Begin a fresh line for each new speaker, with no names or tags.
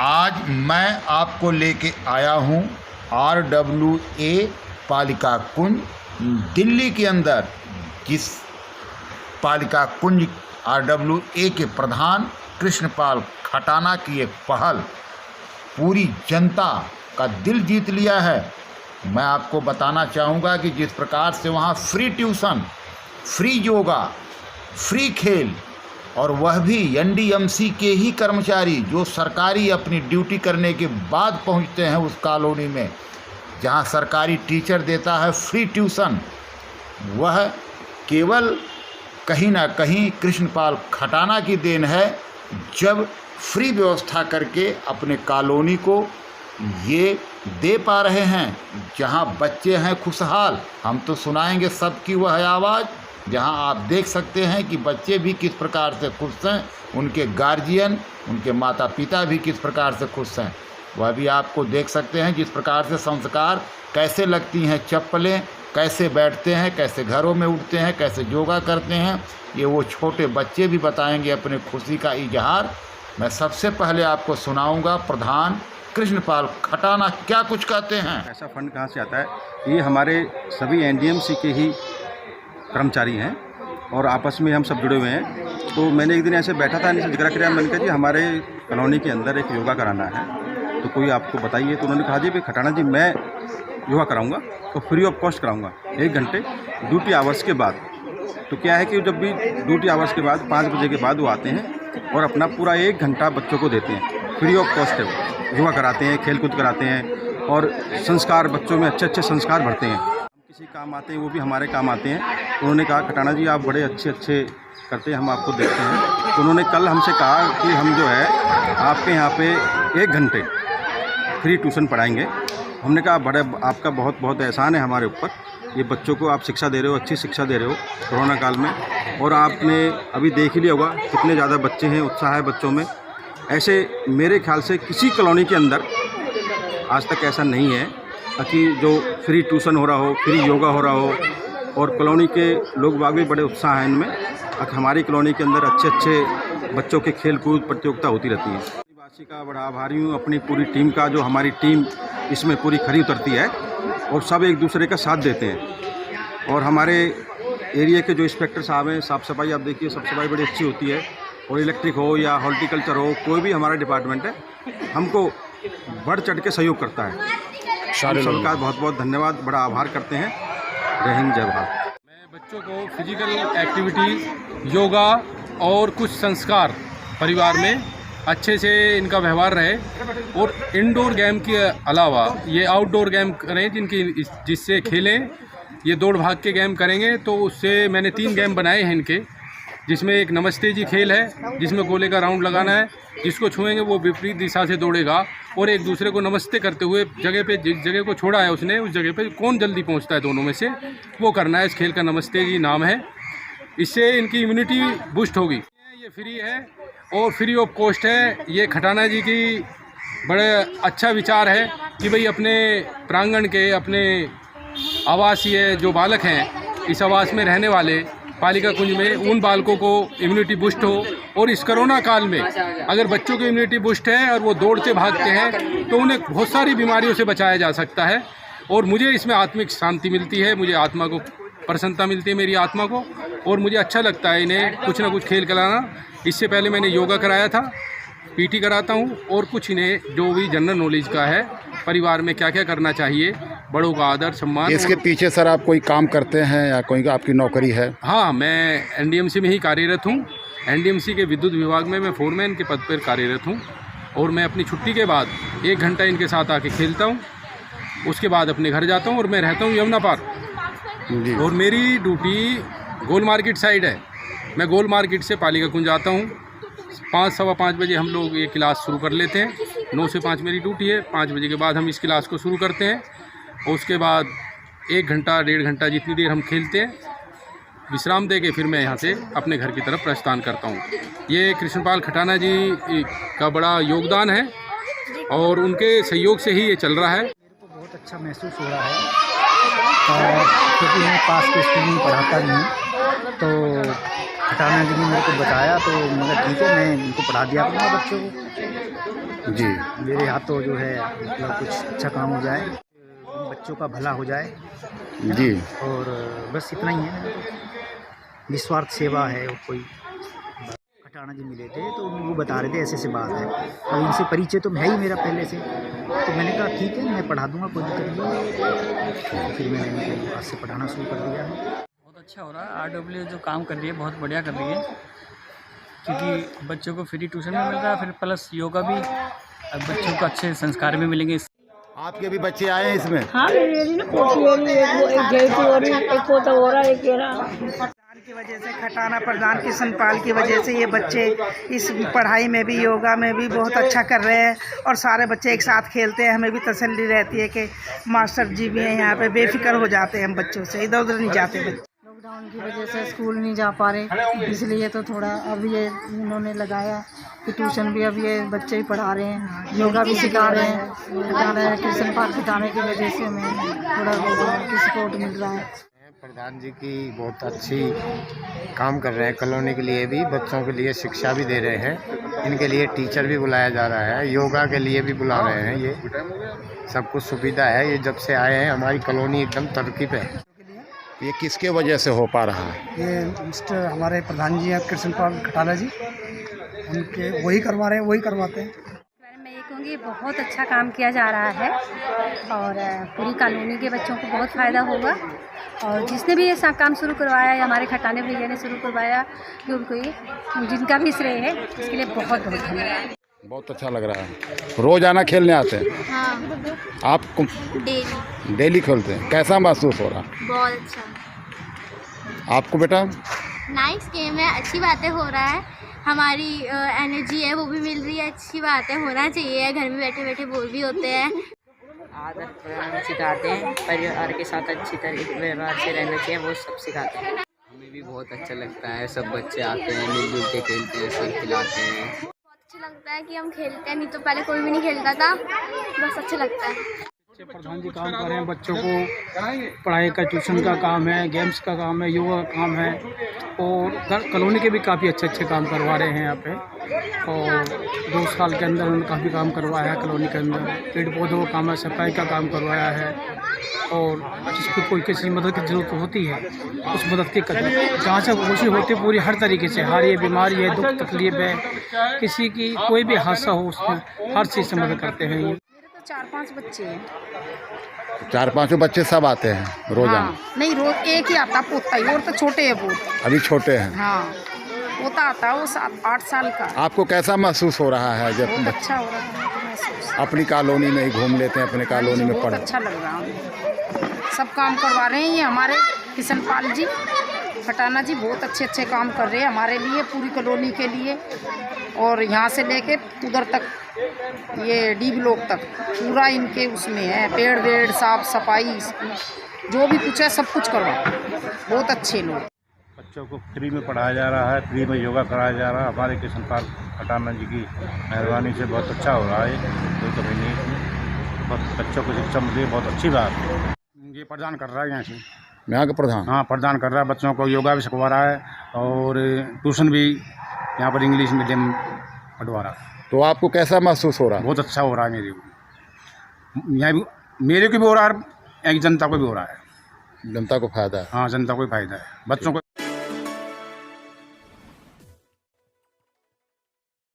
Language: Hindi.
आज मैं आपको लेके आया हूँ RWA पालिका कुंज दिल्ली के अंदर, जिस पालिका कुंज RWA के प्रधान कृष्णपाल खटाना की एक पहल पूरी जनता का दिल जीत लिया है। मैं आपको बताना चाहूँगा कि जिस प्रकार से वहाँ free tuition, free yoga, free खेल, और वह भी NDMC के ही कर्मचारी जो सरकारी अपनी ड्यूटी करने के बाद पहुंचते हैं उस कॉलोनी में जहां सरकारी टीचर देता है फ्री ट्यूशन, वह केवल कहीं ना कहीं कृष्णपाल खटाना की देन है। जब फ्री व्यवस्था करके अपने कॉलोनी को ये दे पा रहे हैं, जहां बच्चे हैं खुशहाल। हम तो सुनाएंगे सबकी वह आवाज़, जहां आप देख सकते हैं कि बच्चे भी किस प्रकार से खुश हैं, उनके गार्जियन, उनके माता पिता भी किस प्रकार से खुश हैं। वह भी आपको देख सकते हैं जिस प्रकार से संस्कार कैसे लगती हैं, चप्पलें कैसे बैठते हैं, कैसे घरों में उठते हैं, कैसे योगा करते हैं, ये वो छोटे बच्चे भी बताएंगे अपने खुशी का इजहार। मैं सबसे पहले आपको सुनाऊंगा प्रधान कृष्णपाल खटाना क्या कुछ कहते हैं।
ऐसा फंड कहाँ से आता है? ये हमारे सभी NDMC के ही कर्मचारी हैं और आपस में हम सब जुड़े हुए हैं। तो मैंने एक दिन ऐसे बैठा था, इनसे जिक्र किया, मैंने कहा जी हमारे कॉलोनी के अंदर एक योगा कराना है, तो कोई आपको बताइए। तो उन्होंने कहा जी भाई खटाना जी मैं योगा कराऊंगा, तो फ्री ऑफ कॉस्ट कराऊंगा 1 घंटे ड्यूटी आवर्स के बाद। तो क्या है कि जब भी ड्यूटी आवर्स के बाद 5 बजे के बाद वो आते हैं और अपना पूरा 1 घंटा बच्चों को देते हैं, फ्री ऑफ कॉस्ट है। वो योगा कराते हैं, खेल कूद कराते हैं और संस्कार बच्चों में अच्छे अच्छे संस्कार भरते हैं। किसी काम आते हैं वो भी हमारे काम आते हैं। उन्होंने कहा खटाना जी आप बड़े अच्छे करते हैं, हम आपको देखते हैं। तो उन्होंने कल हमसे कहा कि हम जो है आपके यहाँ पे 1 घंटे फ्री ट्यूशन पढ़ाएंगे। हमने कहा बड़े आपका बहुत बहुत एहसान है हमारे ऊपर, ये बच्चों को आप शिक्षा दे रहे हो, अच्छी शिक्षा दे रहे हो कोरोना काल में। और आपने अभी देख ही लिया होगा कितने ज़्यादा बच्चे हैं, उत्साह है बच्चों में। ऐसे मेरे ख्याल से किसी कॉलोनी के अंदर आज तक ऐसा नहीं है कि जो फ्री ट्यूशन हो रहा हो, फ्री योगा हो रहा हो, और कॉलोनी के लोग बाग भी बड़े उत्साह हैं इनमें। हमारी कॉलोनी के अंदर अच्छे अच्छे बच्चों के खेल कूद प्रतियोगिता होती रहती है। वासी का बड़ा आभारी हूँ, अपनी पूरी टीम का, जो हमारी टीम इसमें पूरी खरी उतरती है और सब एक दूसरे का साथ देते हैं। और हमारे एरिया के जो इंस्पेक्टर साहब हैं, साफ़ सफाई आप देखिए, साफ़ सफाई बड़ी अच्छी होती है। और इलेक्ट्रिक हो या हॉर्टिकल्चर हो, कोई भी हमारा डिपार्टमेंट है हमको बढ़ चढ़ के सहयोग करता है। सबका बहुत बहुत धन्यवाद, बड़ा आभार करते हैं। जय हिंद, जय भारत।
मैं बच्चों को फिजिकल एक्टिविटी, योगा और कुछ संस्कार परिवार में अच्छे से इनका व्यवहार रहे, और इंडोर गेम के अलावा ये आउटडोर गेम करें जिससे खेलें। ये दौड़ भाग के गेम करेंगे, तो उससे मैंने 3 गेम बनाए हैं इनके, जिसमें एक नमस्ते जी खेल है, जिसमें गोले का राउंड लगाना है, जिसको छुएंगे वो विपरीत दिशा से दौड़ेगा, और एक दूसरे को नमस्ते करते हुए जगह पे, जिस जगह को छोड़ा है उसने, उस जगह पे कौन जल्दी पहुंचता है दोनों में से वो करना है। इस खेल का नमस्ते जी नाम है। इससे इनकी इम्यूनिटी बूस्ट होगी। ये फ्री है और फ्री ऑफ कॉस्ट है। ये खटाना जी की बड़े अच्छा विचार है कि भाई अपने प्रांगण के, अपने आवासीय जो बालक हैं, इस आवास में रहने वाले पालिका कुंज में, उन बालकों को इम्यूनिटी बूस्ट हो। और इस कोरोना काल में अगर बच्चों की इम्यूनिटी बूस्ट है और वो दौड़ते भागते हैं तो उन्हें बहुत सारी बीमारियों से बचाया जा सकता है। और मुझे इसमें आत्मिक शांति मिलती है, मुझे आत्मा को प्रसन्नता मिलती है, मेरी आत्मा को। और मुझे अच्छा लगता है इन्हें कुछ ना कुछ खेल कराना। इससे पहले मैंने योगा कराया था, PT कराता हूँ, और कुछ इन्हें जो भी जनरल नॉलेज का है, परिवार में क्या क्या करना चाहिए, बड़ों का आदर सम्मान।
इसके पीछे सर आप कोई काम करते हैं या कोई आपकी नौकरी है?
हाँ, मैं NDMC में ही कार्यरत हूँ। NDMC के विद्युत विभाग में मैं फोरमैन के पद पर कार्यरत हूँ। और मैं अपनी छुट्टी के बाद 1 घंटा इनके साथ आके खेलता हूँ, उसके बाद अपने घर जाता हूँ। और मैं रहता हूँ यमुना पार्क, और मेरी ड्यूटी गोल मार्केट साइड है। मैं गोल मार्केट से पालिका कुंज आता हूँ। 5 सवा 5 बजे हम लोग ये क्लास शुरू कर लेते हैं। 9 से 5 मेरी ड्यूटी है। 5 बजे के बाद हम इस क्लास को शुरू करते हैं, और उसके बाद 1 घंटा 1.5 घंटा जितनी देर हम खेलते हैं, विश्राम दे के फिर मैं यहाँ से अपने घर की तरफ प्रस्थान करता हूँ। ये कृष्णपाल खटाना जी का बड़ा योगदान है और उनके सहयोग से ही ये चल रहा है।
मेरे को बहुत अच्छा महसूस हो रहा है, क्योंकि मैं पास के स्कूल में पढ़ाता नहीं हूँ, तो खटाना जी ने मेरे को बताया, तो मगर ठीक है, मैं इनको पढ़ा दिया अपने बच्चों को।
जी
मेरे हाथों जो है मतलब कुछ अच्छा काम हो जाए, बच्चों का भला हो जाए
जी
और बस इतना ही है। निस्वार्थ सेवा है। और कोई खटाना जी मिले थे तो वो बता रहे थे ऐसे बात है, और इनसे परिचय तो है ही मेरा पहले से, तो मैंने कहा ठीक है मैं पढ़ा दूंगा, कोई दिक्कत नहीं। तो फिर मैंने इनको आज से पढ़ाना शुरू कर दिया है।
बहुत अच्छा हो रहा है। RW जो काम कर रही है बहुत बढ़िया कर रही है, क्योंकि बच्चों को फ्री ट्यूशन भी मिल रहा है, फिर प्लस योगा भी, और बच्चों को अच्छे संस्कार भी मिलेंगे।
आपके भी बच्चे आए हैं इसमें?
हाँ मेरी ना पोती हो रही है, एक जेठी हो रही है, एक पोता हो रहा है, एक रहा
की वजह से खटाना प्रधान किशन पाल की वजह से ये बच्चे इस पढ़ाई में भी योगा में भी बहुत अच्छा कर रहे हैं, और सारे बच्चे एक साथ खेलते हैं। हमें भी तसल्ली रहती है कि मास्टर जी भी हैं यहाँ पे, बेफिक्र हो जाते हैं हम बच्चों से, इधर उधर नहीं जाते बच्चे।
लॉकडाउन की वजह से स्कूल नहीं जा पा रहे, इसलिए तो थोड़ा अब ये इन्होंने लगाया कि ट्यूशन भी अब ये बच्चे ही पढ़ा रहे हैं, योगा भी सिखा रहे हैं। ट्यूशन पाठ सिखाने की वजह से हमें थोड़ा सपोर्ट मिल रहा है।
प्रधान जी की बहुत अच्छी काम कर रहे हैं, कॉलोनी के लिए भी, बच्चों के लिए शिक्षा भी दे रहे हैं। इनके लिए टीचर भी बुलाया जा रहा है, योगा के लिए भी बुला रहे हैं। ये सब कुछ सुविधा है। ये जब से आए हैं हमारी कॉलोनी एकदम तरक्की पे है।
ये किसके वजह से हो पा रहा है?
ये मिस्टर हमारे प्रधान जी हैं कृष्ण पाल खटाना जी, उनके वही करवा रहे हैं, वही करवाते हैं।
मैं ये कहूँगी बहुत अच्छा काम किया जा रहा है और पूरी कॉलोनी के बच्चों को बहुत फ़ायदा होगा, और जिसने भी ये काम शुरू करवाया है, हमारे खटाने भैया ने शुरू करवाया, क्योंकि जिनका भी श्रेय है, इसके लिए बहुत बहुत धन्यवाद।
बहुत अच्छा लग रहा है। रोज आना खेलने आते हैं?
हाँ,
आप डेली खेलते हैं? कैसा महसूस हो रहा?
बहुत अच्छा।
आपको बेटा?
नाइस गेम है, अच्छी बातें हो रहा है, हमारी एनर्जी है वो भी मिल रही है, अच्छी बातें होना चाहिए। घर में बैठे बैठे बोर भी होते हैं।
आदत सिखाते हैं, परिवार के साथ अच्छी तरीके व्यवहार से रहना चाहिए, वो सब सिखाते हैं।
हमें भी बहुत अच्छा लगता है, सब बच्चे आते हैं, मिलजुल के खेलते हैं, सब खिलाते हैं।
बहुत अच्छा लगता है कि हम खेलते हैं, नहीं तो पहले कोई भी नहीं खेलता था, बस अच्छा लगता है।
प्रधान जी काम कर रहे हैं, बच्चों को पढ़ाई का, ट्यूशन का काम है, गेम्स का काम है, योगा का काम है, और कॉलोनी के भी काफ़ी अच्छे काम करवा रहे हैं यहाँ पे। और 2 साल के अंदर उन्होंने काफ़ी काम करवाया है कॉलोनी के अंदर। पेड़ पौधों का काम है, सफाई का काम करवाया है, और जिसको कोई किसी मदद की ज़रूरत होती है उस मदद की जहाँ से कोशिश होती है पूरी हर तरीके से। हारी है, बीमारी है, दुख तकलीफ है, किसी की कोई भी हादसा हो, उसमें हर चीज़ से मदद करते हैं। ये
4-5 बच्चे हैं।
4-5 बच्चे सब आते हैं रोजाना?
हाँ, नहीं रोज एक ही आता पोता ही, और तो छोटे है बहुत,
अभी छोटे हैं।
हाँ पोता आता है वो 7-8 साल का।
आपको कैसा महसूस हो रहा है जब
बहुत अच्छा हो रहा है महसूस।
अपनी कॉलोनी में ही घूम लेते हैं, अपने कॉलोनी में
बहुत अच्छा लग रहा है। सब काम करवा रहे हैं ये हमारे किशन पाल जी खटाना जी, बहुत अच्छे काम कर रहे हैं हमारे लिए, पूरी कॉलोनी के लिए, और यहाँ से लेके उधर तक ये डी ब्लॉक तक पूरा इनके उसमें है। पेड़ वेड़ साफ सफाई जो भी कुछ है सब कुछ करवा, बहुत अच्छे लोग।
बच्चों को फ्री में पढ़ाया जा रहा है, फ्री में योगा कराया जा रहा है। हमारे किशन पाल खटाना जी की मेहरबानी से बहुत अच्छा हो रहा है। कोई कभी नहीं, बहुत बच्चों को शिक्षा मिल रही है, बहुत अच्छी बात है। ये प्रदान कर रहा है यहाँ से,
यहाँ का प्रधान?
हाँ प्रदान कर रहा है, बच्चों को योगा भी सिखवा रहा है, और ट्यूशन भी यहाँ पर इंग्लिश मीडियम पढ़वा रहा है।
तो आपको कैसा महसूस हो रहा है?
बहुत अच्छा हो रहा है मेरे को, यहाँ भी मेरे को भी हो रहा है, यहाँ की जनता को भी हो रहा है।
जनता को फायदा है?
हाँ जनता को भी फायदा है, बच्चों को